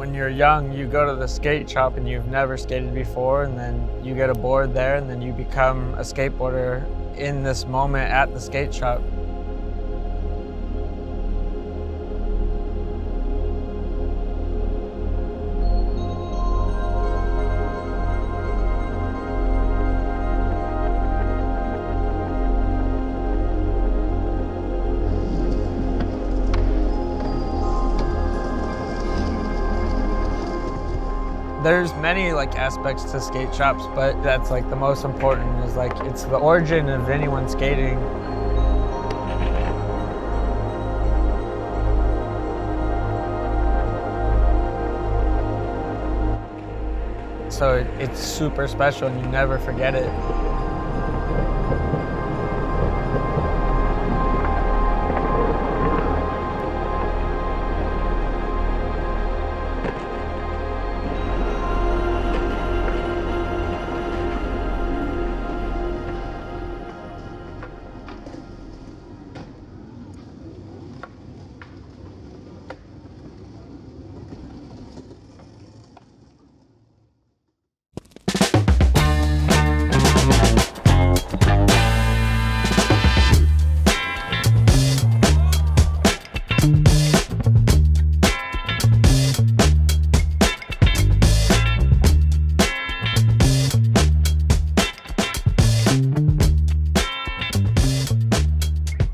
When you're young, you go to the skate shop and you've never skated before, and then you get a board there, and then you become a skateboarder in this moment at the skate shop. There's many aspects to skate shops, but that's the most important is it's the origin of anyone skating. So it's super special and you never forget it.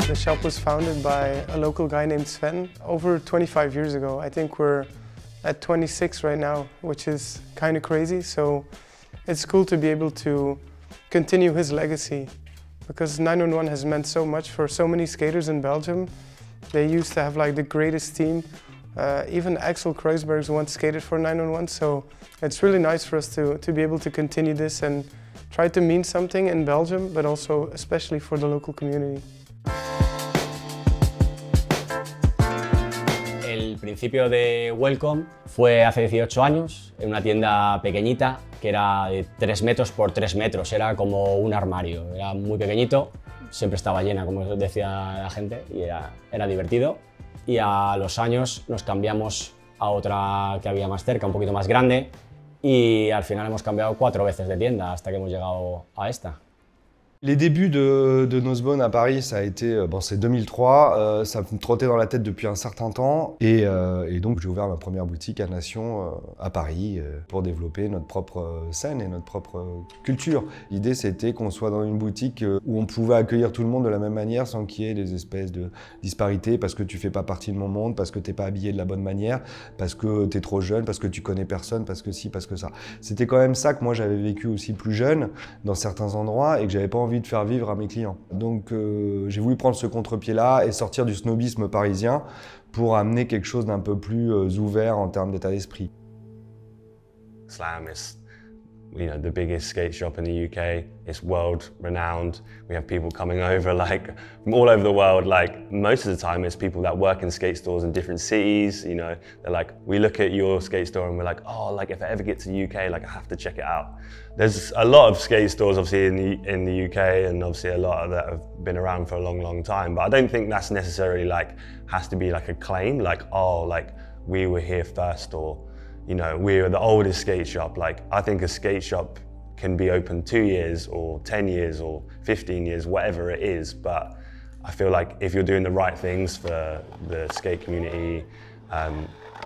The shop was founded by a local guy named Sven over 25 years ago. I think we're at 26 right now, which is kind of crazy. So it's cool to be able to continue his legacy because 911 has meant so much for so many skaters in Belgium. They used to have the greatest team. Even Axel Kreuzbergs once skated for 911. So it's really nice for us to be able to continue this and try to mean something in Belgium, but also especially for the local community. El principio de Welcome fue hace 18 años, en una tienda pequeñita que era de 3 metros por 3 metros, era como un armario, era muy pequeñito, siempre estaba llena, como decía la gente, y era divertido. Y a los años nos cambiamos a otra que había más cerca, un poquito más grande, y al final hemos cambiado 4 veces de tienda hasta que hemos llegado a esta. Les débuts de Nosebone à Paris, ça a été, c'est 2003, ça me trottait dans la tête depuis un certain temps et donc j'ai ouvert ma première boutique à Nation à Paris pour développer notre propre scène et notre propre culture. L'idée c'était qu'on soit dans une boutique où on pouvait accueillir tout le monde de la même manière sans qu'il y ait des espèces de disparités parce que tu fais pas partie de mon monde, parce que t'es pas habillé de la bonne manière, parce que t'es trop jeune, parce que tu connais personne, parce que ci, parce que ça. C'était quand même ça que moi j'avais vécu aussi plus jeune dans certains endroits et que j'avais pas envie de faire vivre à mes clients. Donc j'ai voulu prendre ce contre-pied-là et sortir du snobisme parisien pour amener quelque chose d'un peu plus ouvert en termes d'état d'esprit. Slam is, the biggest skate shop in the UK. It's world renowned. We have people coming over from all over the world. Most of the time it's people that work in skate stores in different cities. They're we look at your skate store and we're oh, if I ever get to the UK, I have to check it out. There's a lot of skate stores obviously in the UK and obviously a lot that have been around for a long, long time. But I don't think that's necessarily has to be a claim we were here first or we were the oldest skate shop. I think a skate shop can be open 2 years or 10 years or 15 years, whatever it is. But I feel if you're doing the right things for the skate community,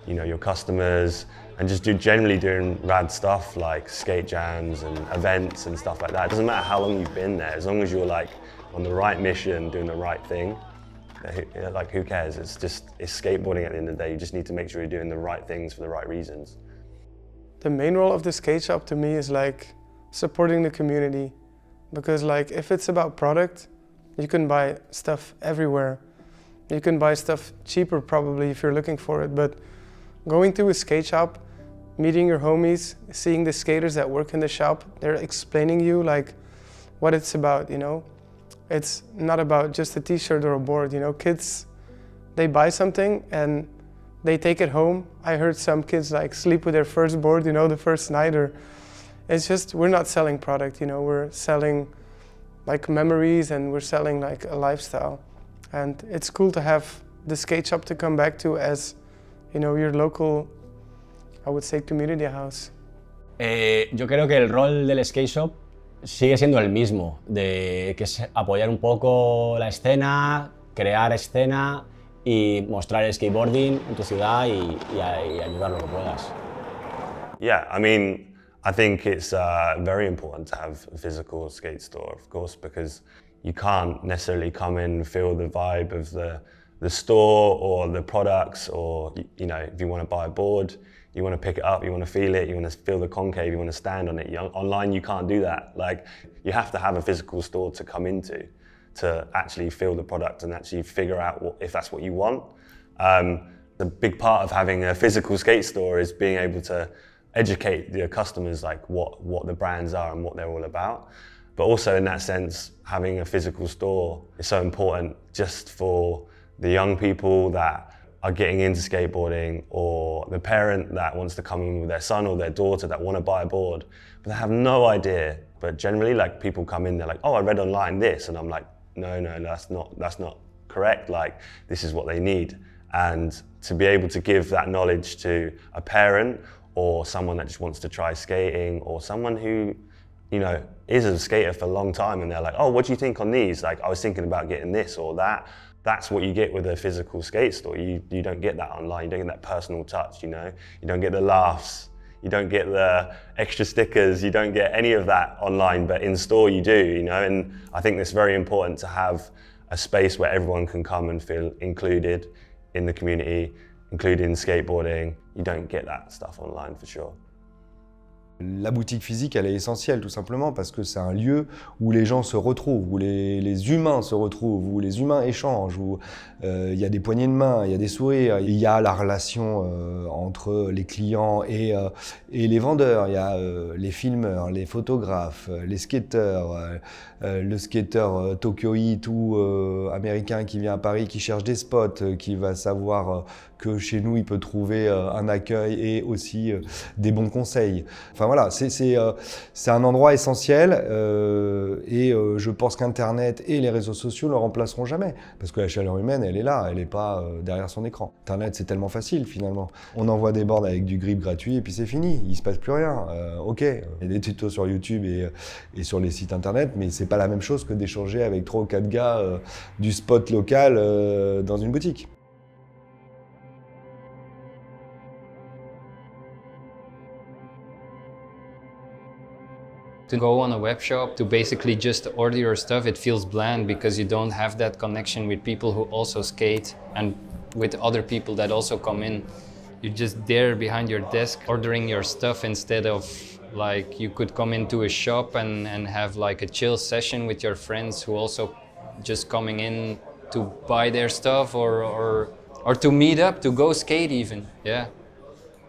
your customers, and just generally doing rad stuff like skate jams and events and stuff like that. It doesn't matter how long you've been there, as long as you're on the right mission, doing the right thing. Who cares? It's skateboarding at the end of the day. You just need to make sure you're doing the right things for the right reasons. The main role of the skate shop to me is supporting the community. Because if it's about product, you can buy stuff everywhere. You can buy stuff cheaper probably if you're looking for it, but going to a skate shop, meeting your homies, seeing the skaters that work in the shop, they're explaining you what it's about, It's not about just a t-shirt or a board, Kids, they buy something and they take it home. I heard some kids sleep with their first board, the first night, or it's just, we're not selling product, we're selling memories and we're selling a lifestyle. And it's cool to have the skate shop to come back to as, your local I would say community house. Yo creo que el rol del skate shop sigue siendo el mismo, que es apoyar un poco la escena, crear escena y mostrar el skateboarding en tu ciudad y ayudar lo que puedas. Yeah, I mean, I think it's very important to have a physical skate store, of course, because you can't necessarily come in and feel the vibe of the store or the products, or, you know, if you want to buy a board, you want to pick it up, you want to feel it, you want to feel the concave, you want to stand on it. Online, you can't do that. Like, you have to have a physical store to come into, to actually feel the product and actually figure out if that's what you want. The big part of having a physical skate store is being able to educate your customers like what the brands are and what they're all about. But also in that sense, having a physical store is so important just for the young people that are getting into skateboarding, or the parent that wants to come in with their son or their daughter that want to buy a board, but they have no idea. But generally, like, people come in, they're like, oh, I read online this, and I'm like, no, that's not correct. Like, this is what they need. And to be able to give that knowledge to a parent or someone that just wants to try skating, or someone who, you know, is a skater for a long time and they're like, oh, what do you think on these? Like, I was thinking about getting this or that. That's what you get with a physical skate store. You don't get that online. You don't get that personal touch, you know? You don't get the laughs. You don't get the extra stickers. You don't get any of that online, but in store you do, you know? And I think it's very important to have a space where everyone can come and feel included in the community, included in skateboarding. You don't get that stuff online for sure. La boutique physique, elle est essentielle tout simplement parce que c'est un lieu où les gens se retrouvent, où les humains se retrouvent, où les humains échangent, où il y a des poignées de main, il y a des sourires, il y a la relation entre les clients et les vendeurs, il y a les filmeurs, les photographes, les skateurs, le skateur Tokyo Heat ou américain qui vient à Paris, qui cherche des spots, qui va savoir que chez nous il peut trouver un accueil et aussi des bons conseils. Enfin voilà, c'est un endroit essentiel et je pense qu'Internet et les réseaux sociaux ne le remplaceront jamais parce que la chaleur humaine, elle est là, elle n'est pas derrière son écran. Internet, c'est tellement facile finalement. On envoie des boards avec du grip gratuit et puis c'est fini, il ne se passe plus rien. Ok, il y a des tutos sur YouTube et sur les sites Internet, mais c'est pas la même chose que d'échanger avec 3 ou 4 gars du spot local dans une boutique. To go on a web shop to basically just order your stuff, it feels bland because you don't have that connection with people who also skate and with other people that also come in. You're just there behind your desk ordering your stuff instead of like you could come into a shop and have like a chill session with your friends who also just coming in to buy their stuff or to meet up, to go skate even, yeah.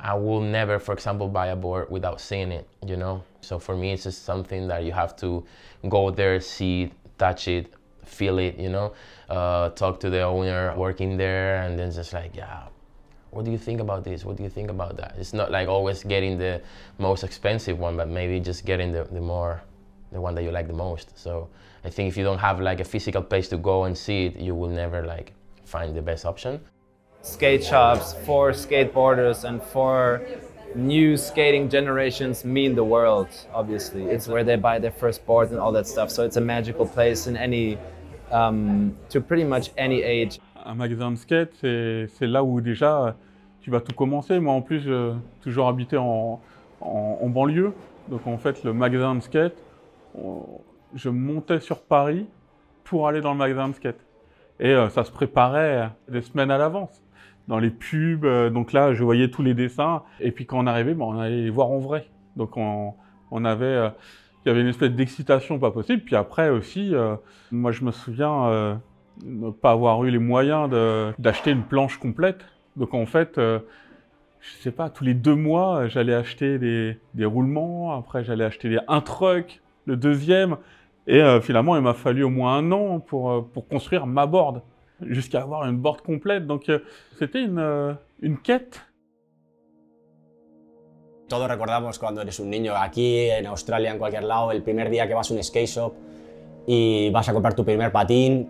I will never, for example, buy a board without seeing it, you know? So for me, it's just something that you have to go there, see it, touch it, feel it, you know? Talk to the owner working there, and then just like, yeah, what do you think about this? What do you think about that? It's not like always getting the most expensive one, but maybe just getting the one that you like the most. So I think if you don't have like a physical place to go and see it, you will never like find the best option. Skate shops for skateboarders and for new skating generations mean the world, obviously. It's where they buy their first boards and all that stuff. So it's a magical place in any, to pretty much any age. Un magasin de skate, c'est là où déjà tu vas tout commencer. Moi en plus, j'ai toujours habité en banlieue. Donc en fait, le magasin de skate, je montais sur Paris pour aller dans le magasin de skate. Et ça se préparait des semaines à l'avance. Dans les pubs, donc là je voyais tous les dessins, et puis quand on arrivait, on allait les voir en vrai. Donc on avait, il y avait une espèce d'excitation pas possible. Puis après aussi, moi je me souviens ne pas avoir eu les moyens d'acheter une planche complète. Donc en fait, je sais pas, tous les 2 mois, j'allais acheter des roulements, après j'allais acheter un truck, le deuxième, et finalement il m'a fallu au moins 1 an pour construire ma board. Jusqu'à avoir une board complète, donc c'était une quête. Todos recordamos cuando eres un niño aquí, en Australia, en cualquier lado, el primer día que vas a un skate shop y vas a comprar tu primer patín.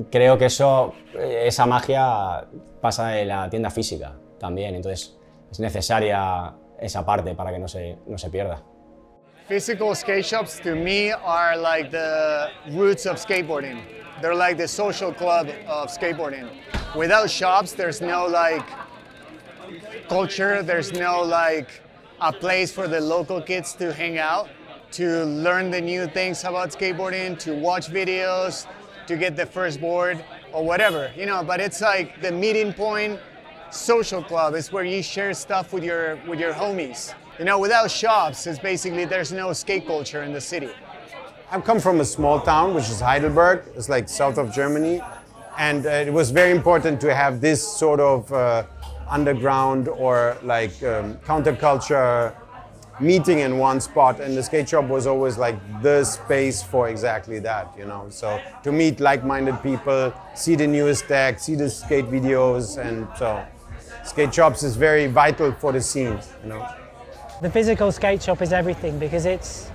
Creo que esa magia pasa en la tienda física también, entonces es necesaria esa parte para que no se pierda. Physical skate shops to me are like the roots of skateboarding. They're like the social club of skateboarding. Without shops, there's no like culture, there's no like a place for the local kids to hang out, to learn the new things about skateboarding, to watch videos, to get the first board or whatever, you know, but it's like the meeting point. Social club is where you share stuff with your homies. You know, without shops, it's basically there's no skate culture in the city. I've come from a small town, which is Heidelberg. It's like south of Germany. And it was very important to have this sort of underground or like counterculture meeting in one spot. And the skate shop was always like the space for exactly that, you know. So to meet like-minded people, see the newest tech, see the skate videos. And so skate shops is very vital for the scene, you know. The physical skate shop is everything because it's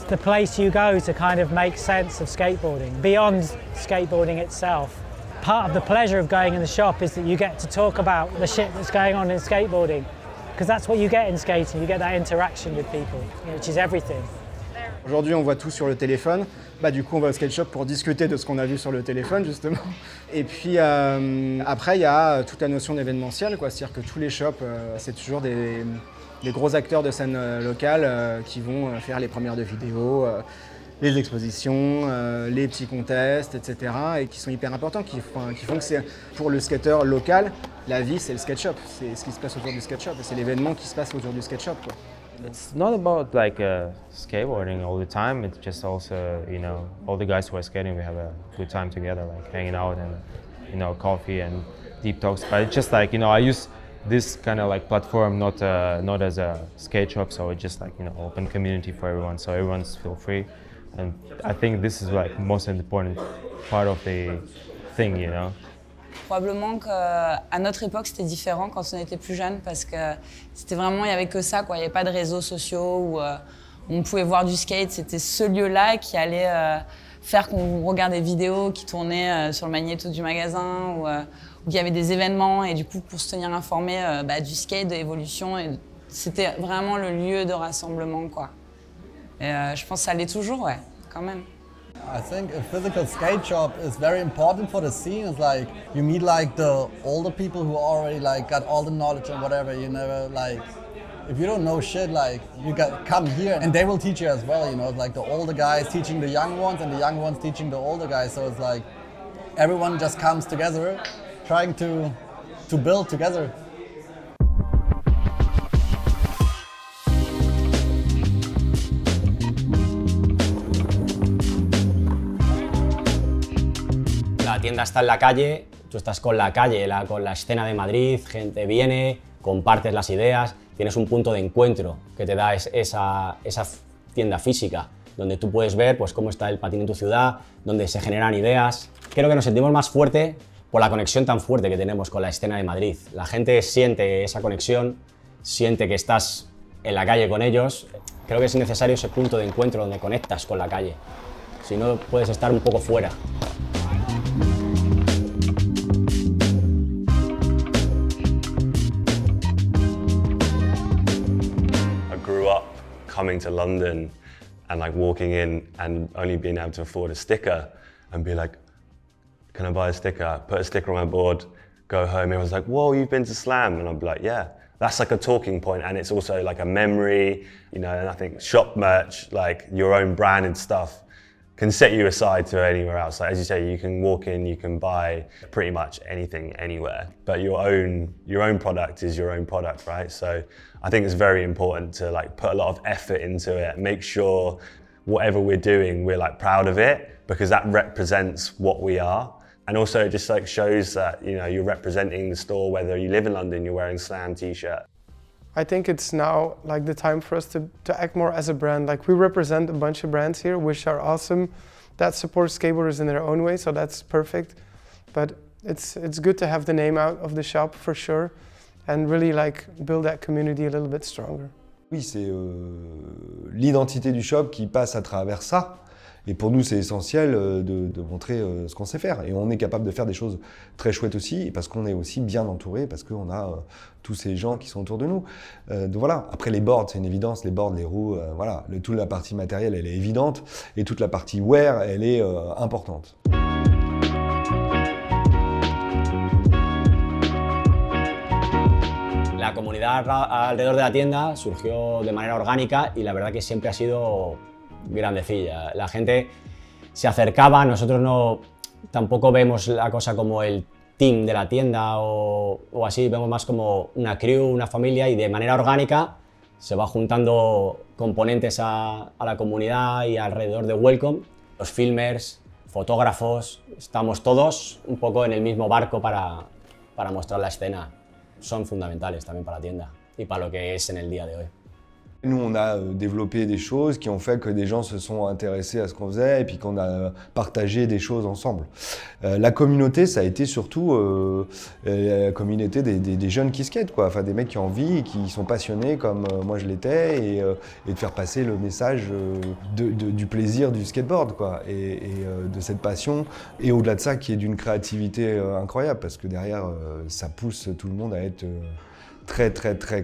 the place you go to kind of make sense of skateboarding, beyond skateboarding itself. Part of the pleasure of going in the shop is that you get to talk about the shit that's going on in skateboarding, because that's what you get in skating, you get that interaction with people, which is everything. Aujourd'hui, on voit tout sur le téléphone. Bah, du coup, on va au skate shop pour discuter de ce qu'on a vu sur le téléphone, justement. Et puis, après, il y a toute la notion d'événementiel, quoi. C'est-à-dire que tous les shops, c'est toujours des gros acteurs de scène locale qui vont faire les premières de vidéos, les expositions, les petits contests, etc. et qui sont hyper importants, qui font que c'est pour le skateur local, la vie c'est le skate shop, c'est ce qui se passe autour du skate shop, c'est l'événement qui se passe autour du skate shop, quoi. It's not about like skateboarding all the time, it's just also, you know, all the guys who are skating, we have a good time together, like hanging out and, you know, coffee and deep talks, but it's just like, you know, I use this kind of like platform not as a skate shop, so it's just like, you know, open community for everyone, so everyone's feel free, and I think this is like most important part of the thing, you know. Probablement qu'à notre époque c'était différent quand on était plus jeune parce que c'était vraiment, il n'y avait que ça, quoi. Il n'y avait pas de réseaux sociaux où on pouvait voir du skate, c'était ce lieu-là qui allait faire qu'on regarde des vidéos qui tournaient sur le magnéto du magasin ou où il y avait des événements et du coup pour se tenir informé du skate, de l'évolution, c'était vraiment le lieu de rassemblement, quoi. Et je pense que ça l'est toujours, ouais, quand même. I think a physical skate shop is very important for the scene. It's like you meet like the older people who already like got all the knowledge and whatever. You never like, if you don't know shit, like you come here and they will teach you as well. You know, it's like the older guys teaching the young ones and the young ones teaching the older guys. So it's like everyone just comes together, trying to build together. La tienda está en la calle, tú estás con la calle, con la escena de Madrid, gente viene, compartes las ideas, tienes un punto de encuentro que te da esa tienda física, donde tú puedes ver pues, cómo está el patín en tu ciudad, donde se generan ideas. Creo que nos sentimos más fuerte por la conexión tan fuerte que tenemos con la escena de Madrid. La gente siente esa conexión, siente que estás en la calle con ellos. Creo que es necesario ese punto de encuentro donde conectas con la calle, si no puedes estar un poco fuera. Coming to London and like walking in and only being able to afford a sticker and be like, can I buy a sticker? Put a sticker on my board, go home. Everyone's like, whoa, you've been to Slam? And I'll be like, yeah. That's like a talking point and it's also like a memory, you know, and I think shop merch, like your own branded stuff can set you aside to anywhere else. Like, as you say, you can walk in, you can buy pretty much anything, anywhere, but your own product is your own product, right? So I think it's very important to like put a lot of effort into it, make sure whatever we're doing, we're like proud of it because that represents what we are. And also it just like shows that, you know, you're representing the store, whether you live in London, you're wearing Slam t-shirt. I think it's now like the time for us to act more as a brand. Like we represent a bunch of brands here, which are awesome, that support skateboarders in their own way, so that's perfect. But it's good to have the name out of the shop for sure, and really like build that community a little bit stronger. Oui, c'est l'identité du shop qui passe à travers ça. Et pour nous, c'est essentiel de montrer ce qu'on sait faire. Et on est capable de faire des choses très chouettes aussi, parce qu'on est aussi bien entouré, parce qu'on a tous ces gens qui sont autour de nous. Donc voilà. Après, les boards, c'est une évidence. Les boards, les roues, voilà. Toute la partie matérielle, elle est évidente. Et toute la partie wear, elle est importante. La comunidad alrededor de la tienda surgió de manera orgánica y la verdad que siempre ha sido grandecilla. La gente se acercaba, nosotros tampoco vemos la cosa como el team de la tienda o así, vemos más como una crew, una familia, y de manera orgánica se va juntando componentes a la comunidad y alrededor de Welcome. Los filmers, fotógrafos, estamos todos un poco en el mismo barco para mostrar la escena. Son fundamentales también para la tienda y para lo que es en el día de hoy. Nous, on a développé des choses qui ont fait que des gens se sont intéressés à ce qu'on faisait et puis qu'on a partagé des choses ensemble. La communauté, ça a été surtout la communauté des jeunes qui skatent, quoi. Enfin, des mecs qui ont envie, qui sont passionnés comme moi je l'étais, et de faire passer le message du plaisir du skateboard, quoi, et de cette passion. Et au-delà de ça, qui est d'une créativité incroyable, parce que derrière, ça pousse tout le monde à être très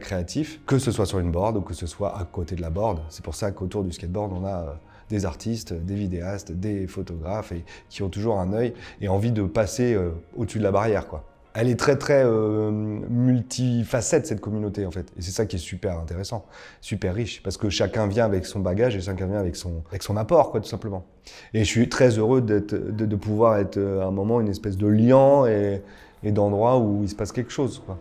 créatif, que ce soit sur une board ou que ce soit à côté de la board. C'est pour ça qu'autour du skateboard, on a des artistes, des vidéastes, des photographes, et qui ont toujours un œil et envie de passer au-dessus de la barrière, quoi. Elle est très multifacette, cette communauté, en fait. Et c'est ça qui est super intéressant, super riche, parce que chacun vient avec son bagage et chacun vient avec son apport, quoi, tout simplement. Et je suis très heureux de pouvoir être à un moment une espèce de liant et d'endroit où il se passe quelque chose, quoi.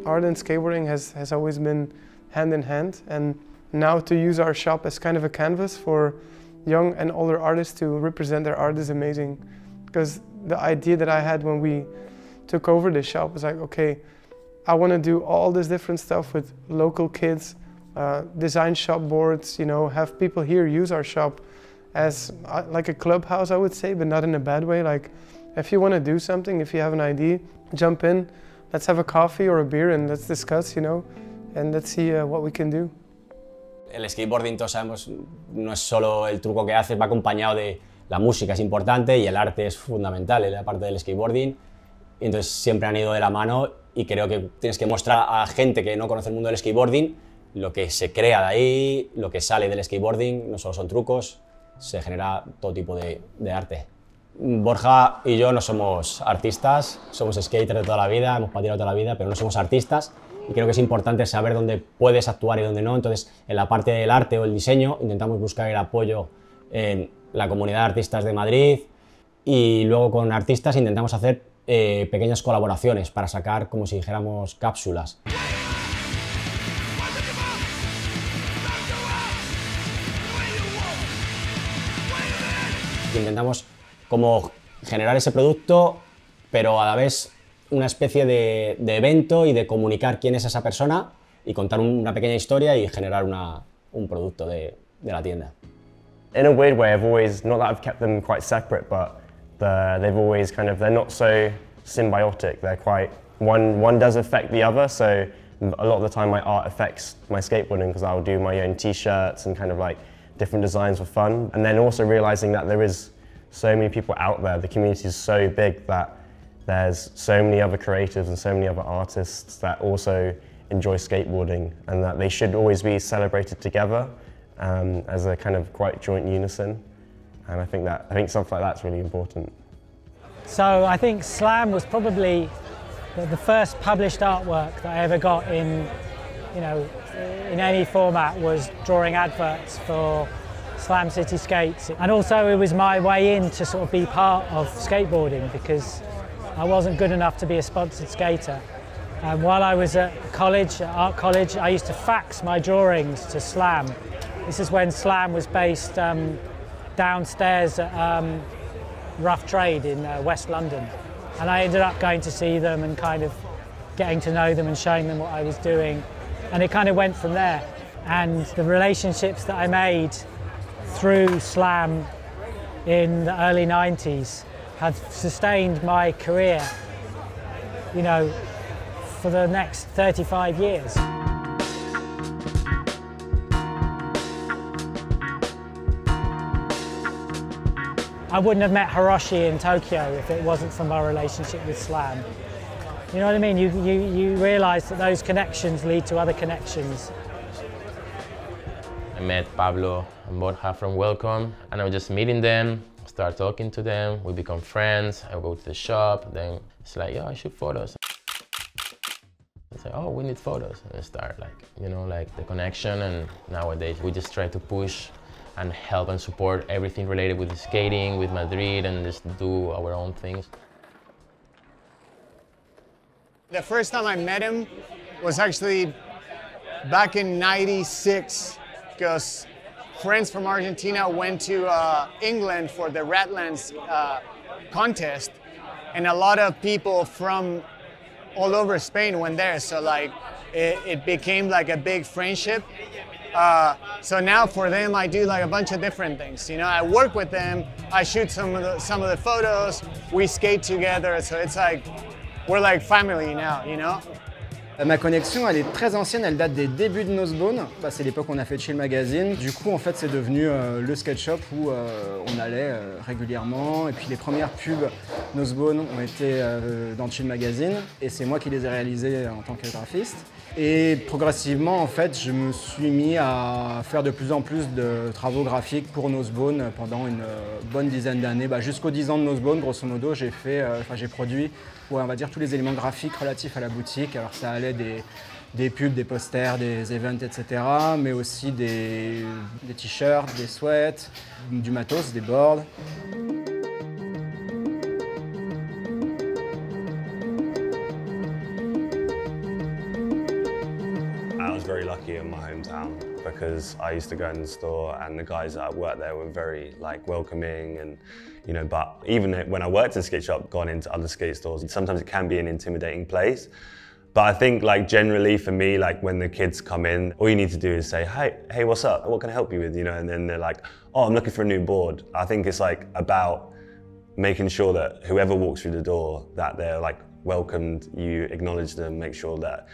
Art and skateboarding has always been hand in hand, and now to use our shop as kind of a canvas for young and older artists to represent their art is amazing. Because the idea that I had when we took over the shop was like, okay, I want to do all this different stuff with local kids, design shop boards, you know, have people here use our shop as like a clubhouse, I would say, but not in a bad way. Like, if you want to do something, if you have an idea, jump in. Let's have a coffee or a beer and let's discuss, you know, and let's see what we can do. El skateboarding, todos sabemos, no es solo el truco que haces, va acompañado de la música, es importante, y el arte es fundamental en la parte del skateboarding. Y entonces siempre han ido de la mano, y creo que tienes que mostrar a gente que no conoce el mundo del skateboarding lo que se crea de ahí, lo que sale del skateboarding. No solo son trucos, se genera todo tipo de arte. Borja y yo no somos artistas, somos skaters de toda la vida, hemos patinado toda la vida, pero no somos artistas, y creo que es importante saber dónde puedes actuar y dónde no. Entonces, en la parte del arte o el diseño, intentamos buscar el apoyo en la comunidad de artistas de Madrid, y luego con artistas intentamos hacer pequeñas colaboraciones para sacar, como si dijéramos, cápsulas. Intentamos como generar ese producto, pero a la vez una especie de evento, y de comunicar quién es esa persona y contar una pequeña historia y generar un producto de la tienda. In a weird way, I've always, not that I've kept them quite separate, but they've always kind of, they're not so symbiotic. They're quite, one does affect the other, so a lot of the time my art affects my skateboarding, because I'll do my own t-shirts and kind of like different designs for fun. And then also realizing that there is so many people out there, the community is so big that there's so many other creatives and so many other artists that also enjoy skateboarding, and that they should always be celebrated together as a kind of quite joint unison. And I think something like that's really important. So I think Slam was probably the first published artwork that I ever got in, you know, in any format, was drawing adverts for Slam City Skates. And also it was my way in to sort of be part of skateboarding, because I wasn't good enough to be a sponsored skater. And while I was at college, at art college, I used to fax my drawings to Slam. This is when Slam was based downstairs at Rough Trade in West London. And I ended up going to see them and kind of getting to know them and showing them what I was doing. And it kind of went from there. And the relationships that I made through Slam in the early 90s have sustained my career you know, for the next 35 years. I wouldn't have met Hiroshi in Tokyo if it wasn't for my relationship with Slam. You know what I mean? You realise that those connections lead to other connections. I met Pablo and Borja from Welcome, and I was just meeting them, start talking to them, we become friends, I go to the shop, then it's like, yo, I shoot photos. It's like, oh, we need photos. And start like, you know, like the connection, and nowadays we just try to push and help and support everything related with the skating, with Madrid, and just do our own things. The first time I met him was actually back in '96, because friends from Argentina went to England for the Ratlands contest, and a lot of people from all over Spain went there, so like it became like a big friendship. So now for them, I do like a bunch of different things. You know, I work with them, I shoot some of the photos, we skate together. So it's like we're like family now, you know. Ma connexion, elle est très ancienne, elle date des débuts de Nosebone. C'est l'époque où on a fait Chill Magazine. Du coup, en fait, c'est devenu le skate shop où on allait régulièrement. Et puis les premières pubs Nosebone ont été dans Chill Magazine. Et c'est moi qui les ai réalisées en tant que graphiste. Et progressivement, en fait, je me suis mis à faire de plus en plus de travaux graphiques pour Nosebone pendant une bonne dizaine d'années. Jusqu'aux 10 ans de Nosebone, grosso modo, j'ai produit, on va dire, tous les éléments graphiques relatifs à la boutique. Alors ça allait des pubs, des posters, des events, etc. Mais aussi des t-shirts, des sweats, du matos, des boards. I was very lucky in my hometown because I used to go in the store and the guys that worked there were very like welcoming, and you know, but even when I worked in a skate shop, gone into other skate stores, sometimes it can be an intimidating place. But I think like generally for me, like when the kids come in, all you need to do is say, hey, what's up? What can I help you with? You know, and then they're like, oh, I'm looking for a new board. I think it's like about making sure that whoever walks through the door, that they're like welcomed, you acknowledge them, make sure that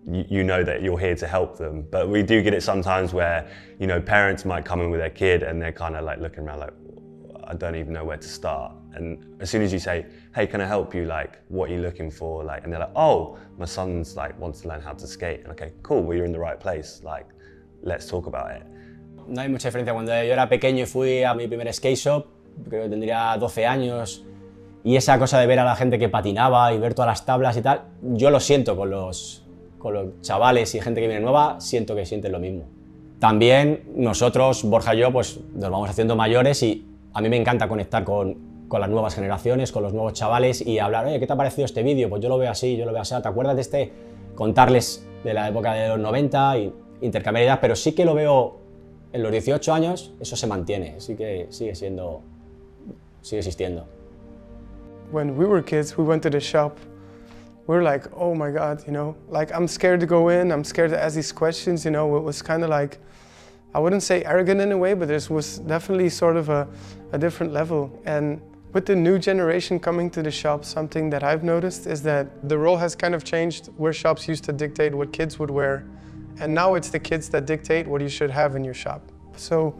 you know that you're here to help them. But we do get it sometimes where, you know, parents might come in with their kid and they're kind of like looking around like, I don't even know where to start. And as soon as you say, hey, can I help you? Like, what are you looking for? Like, and they're like, oh, my son's like wants to learn how to skate. And okay, cool, well, you're in the right place. Like, let's talk about it. No hay mucha diferencia. Cuando yo era pequeño y fui a mi primer skate shop, creo que tendría 12 años, y esa cosa de ver a la gente que patinaba y ver todas las tablas y tal, yo lo siento con los chavales y gente que viene nueva, siento que sienten lo mismo. También nosotros, Borja y yo, pues nos vamos haciendo mayores y a mí me encanta conectar con las nuevas generaciones, con los nuevos chavales y hablar, oye, ¿qué te ha parecido este vídeo? Pues yo lo veo así, yo lo veo así, ¿te acuerdas de este? Contarles de la época de los 90 y intercambiar ideas, pero sí que lo veo en los 18 años, eso se mantiene, sí que sigue existiendo. When we were kids, we went to the shop. We were like, oh my God, you know, like I'm scared to go in, I'm scared to ask these questions, you know. It was kind of like, I wouldn't say arrogant in a way, but this was definitely sort of a different level. And with the new generation coming to the shop, something that I've noticed is that the role has kind of changed, where shops used to dictate what kids would wear. And now it's the kids that dictate what you should have in your shop. So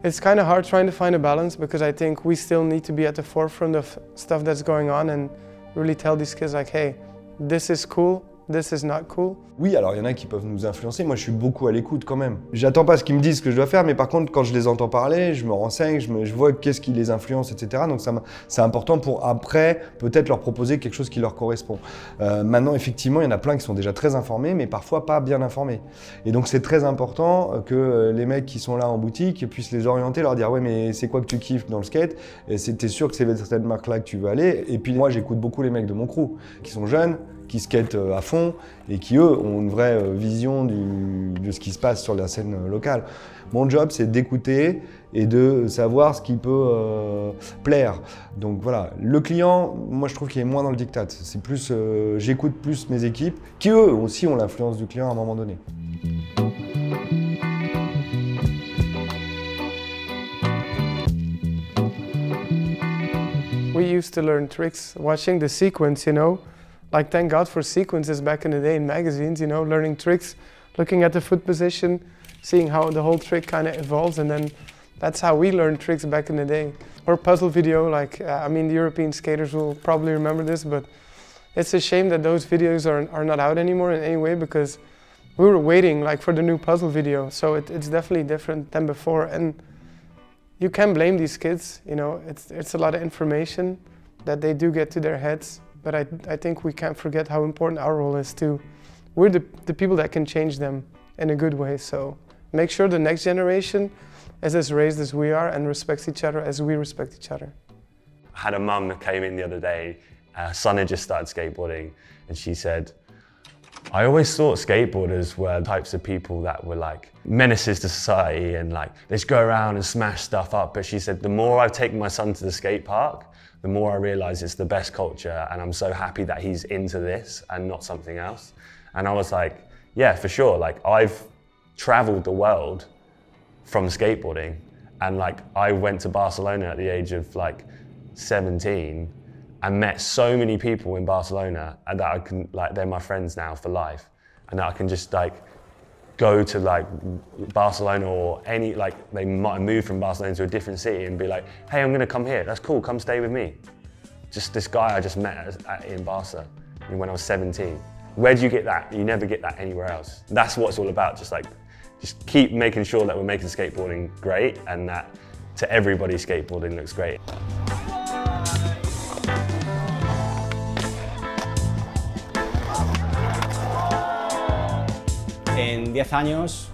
it's kind of hard trying to find a balance, because I think we still need to be at the forefront of stuff that's going on and really tell these kids like, hey, this is cool, this is not cool. Oui, alors il y en a qui peuvent nous influencer, moi je suis beaucoup à l'écoute quand même. J'attends pas ce qu'ils me disent ce que je dois faire, mais par contre quand je les entends parler, je me renseigne, je vois qu'est-ce qui les influence, etc. Donc c'est important pour après peut-être leur proposer quelque chose qui leur correspond. Maintenant effectivement il y en a plein qui sont déjà très informés, mais parfois pas bien informés. Et donc c'est très important que les mecs qui sont là en boutique puissent les orienter, leur dire ouais mais c'est quoi que tu kiffes dans le skate, t'es sûr que c'est cette marque-là que tu veux aller. Et puis moi j'écoute beaucoup les mecs de mon crew, qui sont jeunes, qui skatent à fond et qui, eux, ont une vraie vision de ce qui se passe sur la scène locale. Mon job, c'est d'écouter et de savoir ce qui peut plaire. Donc voilà, le client, moi je trouve qu'il est moins dans le diktat. C'est plus, j'écoute plus mes équipes, qui eux aussi ont l'influence du client à un moment donné. We used to learn tricks watching the sequence, you know. Like, thank God for sequences back in the day in magazines, you know, learning tricks, looking at the foot position, seeing how the whole trick kind of evolves, and then that's how we learned tricks back in the day. Or puzzle video, like, I mean, the European skaters will probably remember this, but it's a shame that those videos are not out anymore in any way, because we were waiting like for the new puzzle video, so it's definitely different than before. And you can blame these kids, you know, it's a lot of information that they do get to their heads, but I think we can't forget how important our role is too. We're the people that can change them in a good way, so make sure the next generation is as raised as we are and respects each other as we respect each other. I had a mum that came in the other day, her son had just started skateboarding, and she said, I always thought skateboarders were types of people that were like menaces to society and like they just go around and smash stuff up. But she said, the more I've taken my son to the skate park, the more I realise it's the best culture, and I'm so happy that he's into this and not something else. And I was like, yeah, for sure. Like, I've travelled the world from skateboarding, and like I went to Barcelona at the age of like 17 and met so many people in Barcelona, and that I can, like, they're my friends now for life, and that I can just like go to like Barcelona or any, like they might have moved from Barcelona to a different city and be like, hey, I'm gonna come here, that's cool, come stay with me. Just this guy I just met in Barca when I was 17. Where do you get that? You never get that anywhere else. That's what it's all about, just keep making sure that we're making skateboarding great, and that to everybody skateboarding looks great. En 10 años,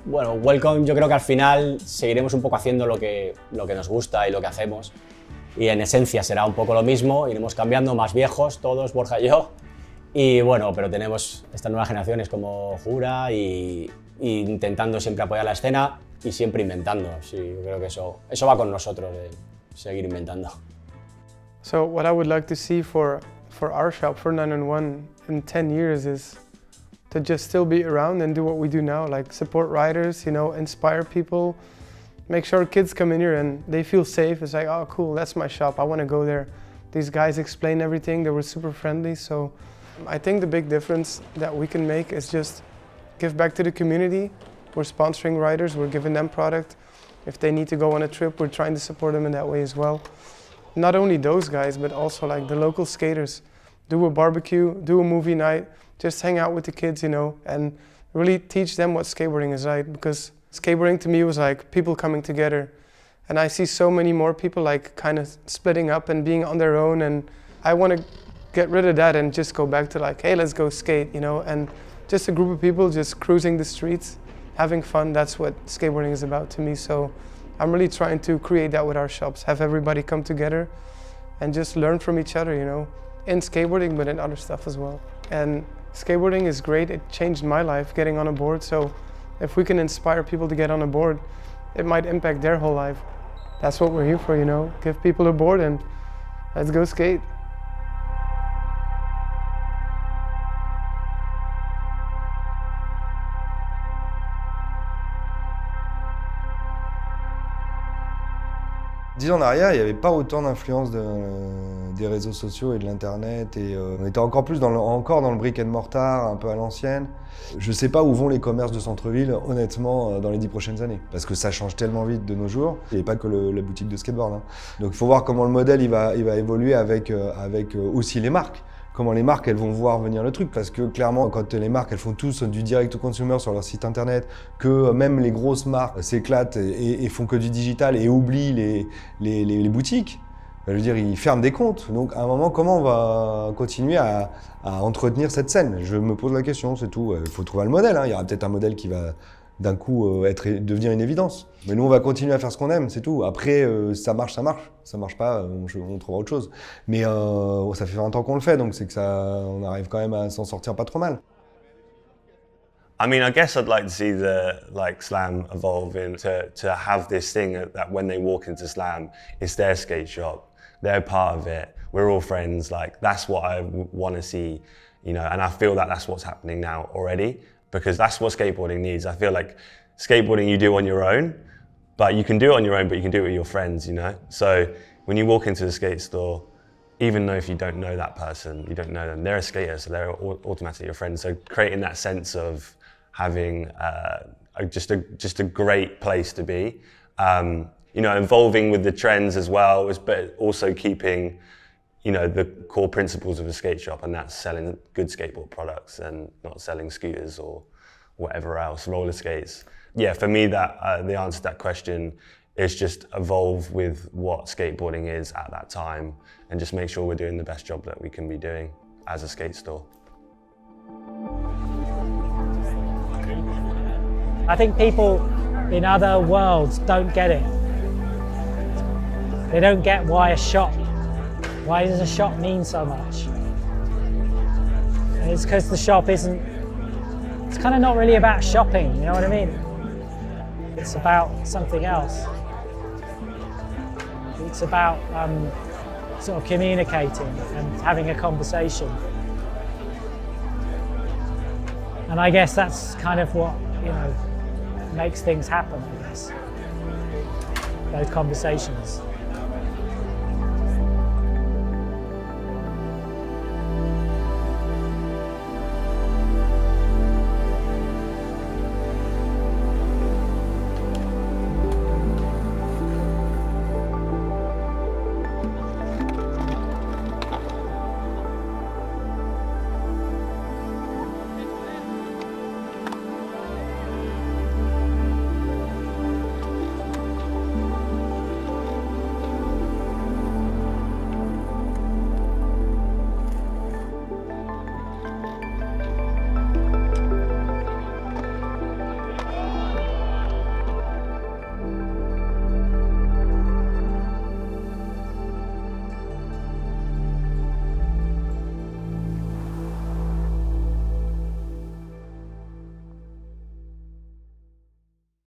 bueno, Welcome, yo creo que al final seguiremos un poco haciendo lo que nos gusta y lo que hacemos. Y en esencia será un poco lo mismo, iremos cambiando, más viejos todos, Borja y yo. Y bueno, pero tenemos estas nuevas generaciones como Jura y intentando siempre apoyar la escena y siempre inventando. Sí, yo creo que eso va con nosotros, de seguir inventando. So what I would like to see for our shop, for 911, in 10 years is to just still be around and do what we do now, like support riders, you know, inspire people, make sure kids come in here and they feel safe. It's like, oh cool, that's my shop, I want to go there. These guys explained everything, they were super friendly, so I think the big difference that we can make is just give back to the community. We're sponsoring riders, we're giving them product. If they need to go on a trip, we're trying to support them in that way as well. Not only those guys, but also like the local skaters. Do a barbecue, do a movie night, just hang out with the kids, you know, and really teach them what skateboarding is like, because skateboarding to me was like people coming together. And I see so many more people like kind of splitting up and being on their own, and I want to get rid of that and just go back to like, hey, let's go skate, you know, and just a group of people just cruising the streets, having fun. That's what skateboarding is about to me. So I'm really trying to create that with our shops, have everybody come together and just learn from each other, you know, in skateboarding, but in other stuff as well. And skateboarding is great. It changed my life getting on a board. So if we can inspire people to get on a board, it might impact their whole life. That's what we're here for, you know, give people a board and let's go skate. Dix ans en arrière, il n'y avait pas autant d'influence des réseaux sociaux et de l'internet, et on était encore plus dans le brick and mortar, un peu à l'ancienne. Je ne sais pas où vont les commerces de centre-ville, honnêtement, dans les 10 prochaines années, parce que ça change tellement vite de nos jours. Il n'y a pas que la boutique de skateboard, hein. Donc il faut voir comment le modèle il va évoluer avec aussi les marques. Comment les marques elles vont voir venir le truc, parce que clairement quand les marques elles font tous du direct to consumer sur leur site internet, que même les grosses marques s'éclatent et font que du digital et oublient les boutiques, je veux dire ils ferment des comptes. Donc à un moment comment on va continuer à entretenir cette scène? Je me pose la question, c'est tout. Il faut trouver le modèle, hein. Il y aura peut-être un modèle qui va d'un coup devenir une évidence. Mais nous on va continuer à faire ce qu'on aime, c'est tout. Après ça marche, ça marche pas, on trouvera autre chose. Mais ça fait 20 ans qu'on le fait, donc c'est que on arrive quand même à s'en sortir pas trop mal. I mean, I guess I'd like to see Slam evolve to have this thing that when they walk into Slam, it's their skate shop, they're part of it, we're all friends, like that's what I want to see, you know, and I feel that that's what's happening now already. Because that's what skateboarding needs. I feel like skateboarding you do on your own, but you can do it on your own, but you can do it with your friends, you know? So when you walk into the skate store, even though if you don't know that person, you don't know them, they're a skater, so they're automatically your friend. So creating that sense of having just a great place to be. You know, involving with the trends as well, but also keeping, you know, the core principles of a skate shop, and that's selling good skateboard products and not selling scooters or whatever else, roller skates. Yeah, for me, that the answer to that question is just evolve with what skateboarding is at that time and just make sure we're doing the best job that we can be doing as a skate store. I think people in other worlds don't get it. They don't get why does a shop mean so much? And it's because the shop it's kind of not really about shopping, you know what I mean? It's about something else. It's about sort of communicating and having a conversation. And I guess that's kind of what, you know, makes things happen, I guess. Those conversations.